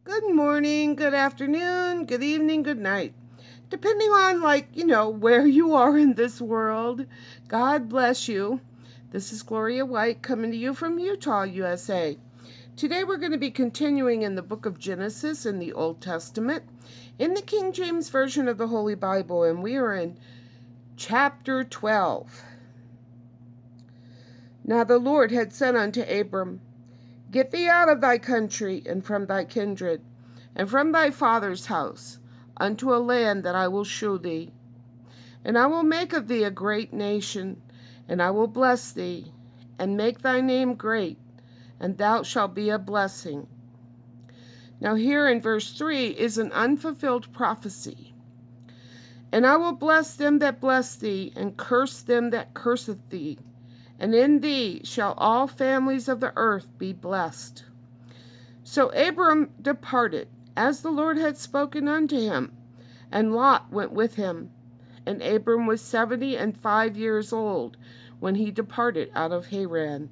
Good morning, good afternoon, good evening, good night. Depending on, where you are in this world. God bless you. This is Gloria White coming to you from Utah, USA. Today we're going to be continuing in the book of Genesis in the Old Testament in the King James Version of the Holy Bible, and we are in chapter 12. Now the Lord had said unto Abram, Get thee out of thy country, and from thy kindred, and from thy father's house, unto a land that I will shew thee. And I will make of thee a great nation, and I will bless thee, and make thy name great, and thou shalt be a blessing. Now here in verse 3 is an unfulfilled prophecy. And I will bless them that bless thee, and curse them that curseth thee. And in thee shall all families of the earth be blessed. So Abram departed, as the Lord had spoken unto him, and Lot went with him. And Abram was 75 years old when he departed out of Haran.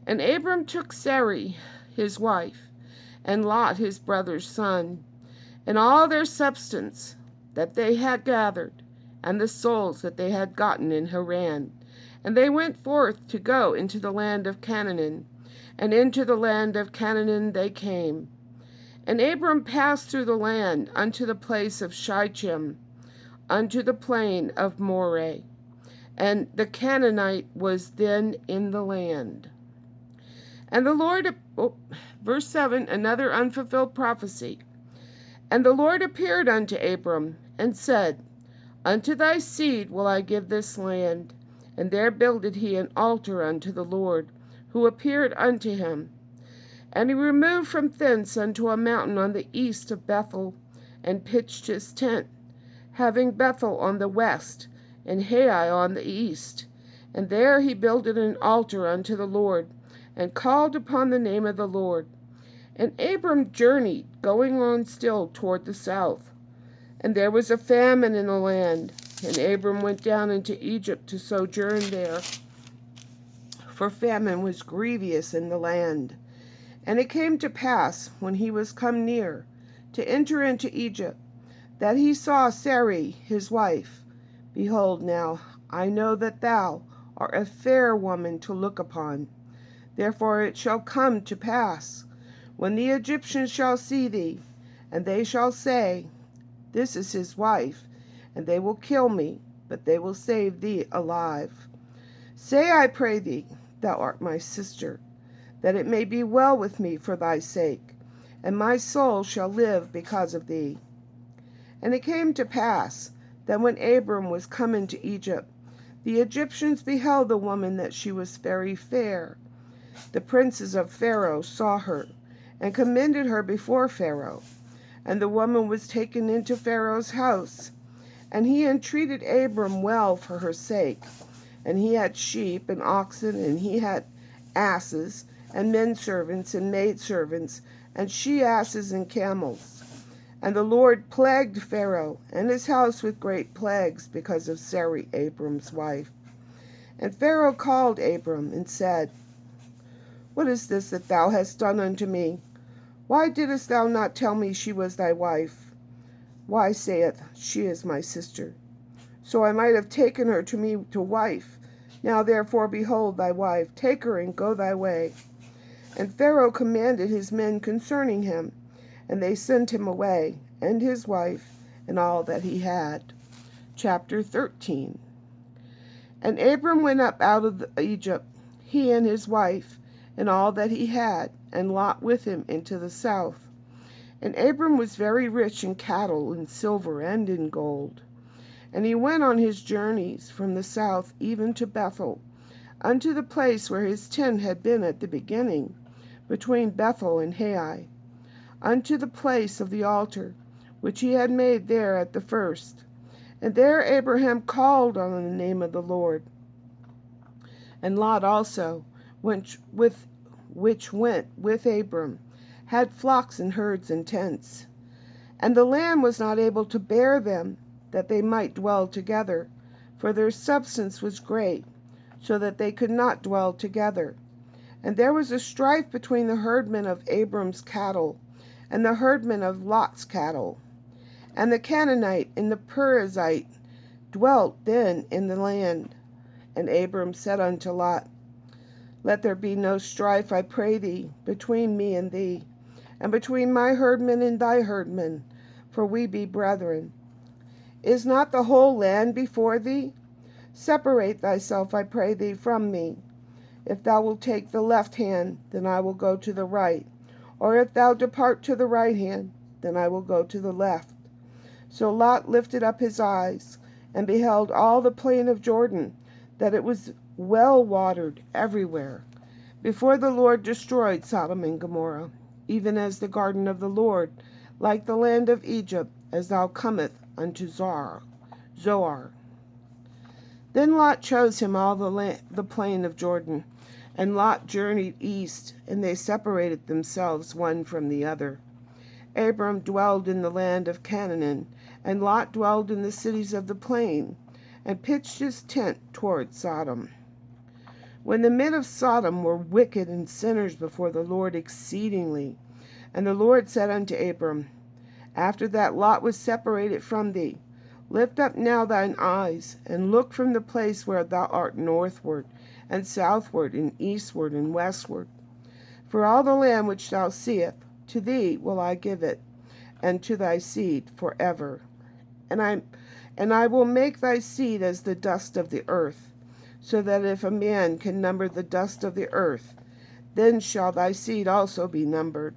And Abram took Sarai his wife, and Lot his brother's son, and all their substance that they had gathered, and the souls that they had gotten in Haran. And they went forth to go into the land of Canaan, and into the land of Canaan they came. And Abram passed through the land unto the place of Shittim, unto the plain of Moreh. And the Canaanite was then in the land. And the Lord, verse 7, another unfulfilled prophecy. And the Lord appeared unto Abram, and said, Unto thy seed will I give this land. And there builded he an altar unto the Lord, who appeared unto him. And he removed from thence unto a mountain on the east of Bethel, and pitched his tent, having Bethel on the west, and Hai on the east. And there he builded an altar unto the Lord, and called upon the name of the Lord. And Abram journeyed, going on still toward the south. And there was a famine in the land, and Abram went down into Egypt to sojourn there, for famine was grievous in the land. And it came to pass, when he was come near to enter into Egypt, that he saw Sarai his wife. Behold, now I know that thou art a fair woman to look upon. Therefore it shall come to pass, when the Egyptians shall see thee, and they shall say, This is his wife, and they will kill me, but they will save thee alive. Say, I pray thee, thou art my sister, that it may be well with me for thy sake, and my soul shall live because of thee. And it came to pass, that when Abram was come into Egypt, the Egyptians beheld the woman that she was very fair. The princes of Pharaoh saw her, and commended her before Pharaoh. And the woman was taken into Pharaoh's house, and he entreated Abram well for her sake. And he had sheep and oxen, and he had asses, and men servants and maid servants, and she asses and camels. And the Lord plagued Pharaoh and his house with great plagues because of Sarai, Abram's wife. And Pharaoh called Abram and said, What is this that thou hast done unto me? Why didst thou not tell me she was thy wife? Why saith, She is my sister? So I might have taken her to me to wife. Now therefore, behold thy wife, take her and go thy way. And Pharaoh commanded his men concerning him, and they sent him away, and his wife, and all that he had. Chapter 13. And Abram went up out of Egypt, he and his wife, and all that he had, and Lot with him into the south. And Abram was very rich in cattle, in silver, and in gold. And he went on his journeys from the south even to Bethel, unto the place where his tent had been at the beginning, between Bethel and Hai, unto the place of the altar, which he had made there at the first. And there Abraham called on the name of the Lord. And Lot also, which went with Abram, had flocks and herds and tents. And the land was not able to bear them, that they might dwell together, for their substance was great, so that they could not dwell together. And there was a strife between the herdmen of Abram's cattle and the herdmen of Lot's cattle. And the Canaanite and the Perizzite dwelt then in the land. And Abram said unto Lot, Let there be no strife, I pray thee, between me and thee, and between my herdmen and thy herdmen, for we be brethren. Is not the whole land before thee? Separate thyself, I pray thee, from me. If thou wilt take the left hand, then I will go to the right, or if thou depart to the right hand, then I will go to the left. So Lot lifted up his eyes, and beheld all the plain of Jordan, that it was well watered everywhere, before the Lord destroyed Sodom and Gomorrah, even as the garden of the Lord, like the land of Egypt, as thou comest unto Zoar. Then Lot chose him all the plain of Jordan, and Lot journeyed east, and they separated themselves one from the other. Abram dwelled in the land of Canaan, and Lot dwelled in the cities of the plain, and pitched his tent toward Sodom. When the men of Sodom were wicked and sinners before the Lord exceedingly, and the Lord said unto Abram, After that Lot was separated from thee, lift up now thine eyes, and look from the place where thou art northward, and southward, and eastward, and westward. For all the land which thou seest, to thee will I give it, and to thy seed forever. And I will make thy seed as the dust of the earth, so that if a man can number the dust of the earth, then shall thy seed also be numbered.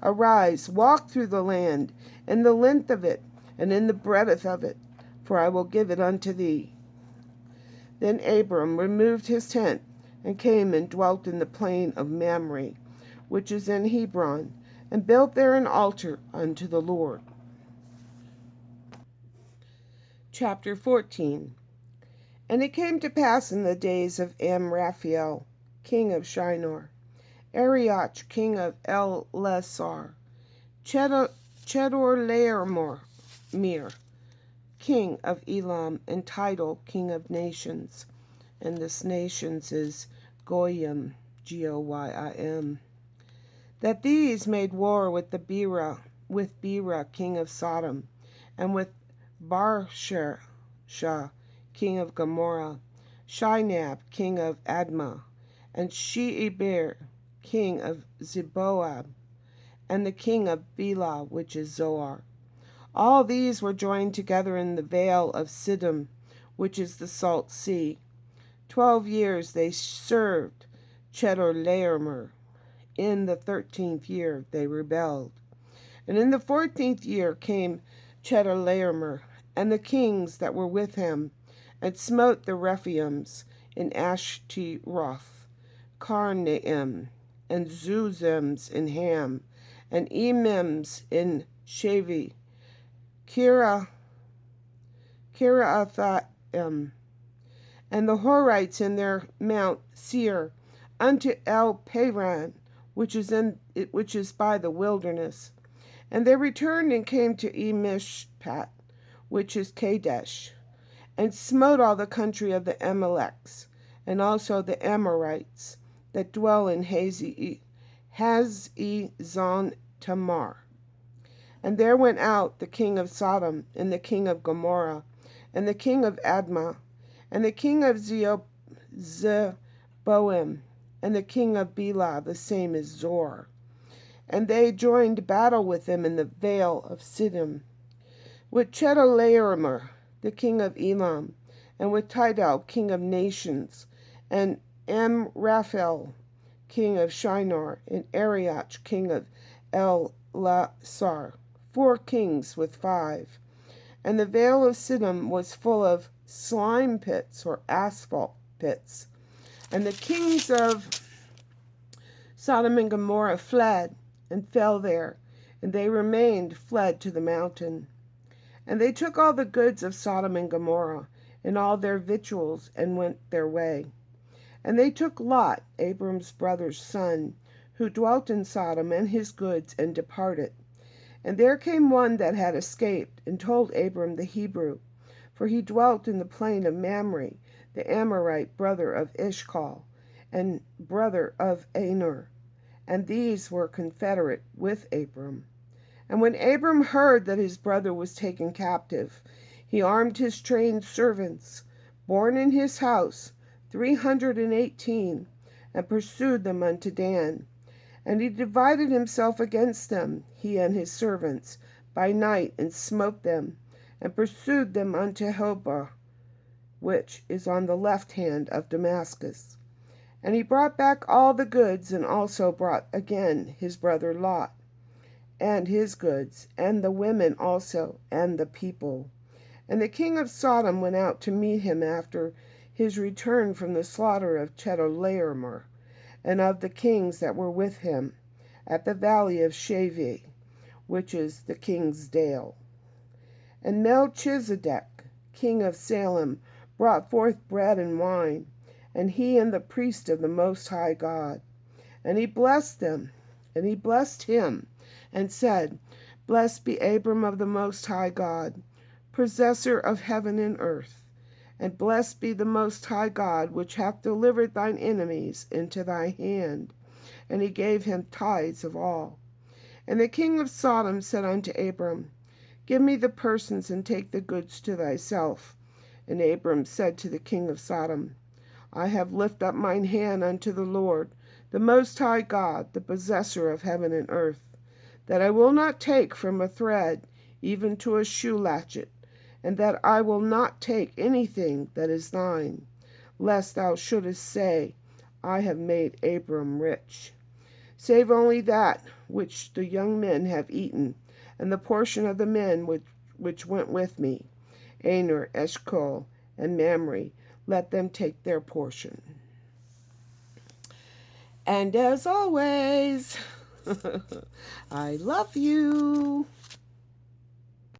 Arise, walk through the land, in the length of it, and in the breadth of it, for I will give it unto thee. Then Abram removed his tent, and came and dwelt in the plain of Mamre, which is in Hebron, and built there an altar unto the Lord. Chapter 14. And it came to pass in the days of Amraphel, king of Shinar, Arioch, king of Ellasar, Chedorlaomer, king of Elam, and Tidal, king of nations. And this nations is Goyim, Goyim. That these made war with Bera, king of Sodom, and with Barsha, king of Gomorrah, Shinab, king of Admah, and Sheeber, king of Zeboab, and the king of Bela, which is Zoar. All these were joined together in the vale of Siddim, which is the salt sea. 12 years they served Chedorlaomer. In the 13th year they rebelled. And in the 14th year came Chedorlaomer, and the kings that were with him, and smote the Rephaims in Ashtaroth, Karnaim, and Zuzims in Ham, and Emims in Shavi, Kiriathaim, and the Horites in their Mount Seir, unto El Paran, which is by the wilderness. And they returned and came to Emishpat, which is Kadesh, and smote all the country of the Amaleks, and also the Amorites that dwell in Hazezon Tamar. And there went out the king of Sodom, and the king of Gomorrah, and the king of Admah, and the king of Zeboim, and the king of Bela, the same as Zor. And they joined battle with them in the vale of Siddim, with Chedorlaomer, the king of Elam, and with Tidal, king of nations, and Amraphel, king of Shinar, and Arioch, king of Ellasar, 4 kings with 5. And the vale of Siddim was full of slime pits, or asphalt pits. And the kings of Sodom and Gomorrah fled, and fell there, and they remained fled to the mountain. And they took all the goods of Sodom and Gomorrah, and all their victuals, and went their way. And they took Lot, Abram's brother's son, who dwelt in Sodom, and his goods, and departed. And there came one that had escaped, and told Abram the Hebrew, for he dwelt in the plain of Mamre, the Amorite, brother of Eshcol, and brother of Aner. and these were confederate with Abram. And when Abram heard that his brother was taken captive, he armed his trained servants, born in his house, 318, and pursued them unto Dan. And he divided himself against them, he and his servants, by night, and smote them, and pursued them unto Hobah, which is on the left hand of Damascus. And he brought back all the goods, and also brought again his brother Lot, and his goods, and the women also, and the people. And the king of Sodom went out to meet him after his return from the slaughter of Chedorlaomer, and of the kings that were with him, at the valley of Shaveh, which is the king's dale. And Melchizedek, king of Salem, brought forth bread and wine, and he and the priest of the Most High God. And he blessed them, and he blessed him, and said, Blessed be Abram of the Most High God, possessor of heaven and earth. And blessed be the Most High God, which hath delivered thine enemies into thy hand. And he gave him tithes of all. And the king of Sodom said unto Abram, Give me the persons, and take the goods to thyself. And Abram said to the king of Sodom, I have lifted up mine hand unto the Lord, the Most High God, the possessor of heaven and earth, that I will not take from a thread even to a shoe latchet, and that I will not take anything that is thine, lest thou shouldest say, I have made Abram rich. Save only that which the young men have eaten, and the portion of the men which went with me, Aner, Eshcol, and Mamre, let them take their portion. And as always, I love you.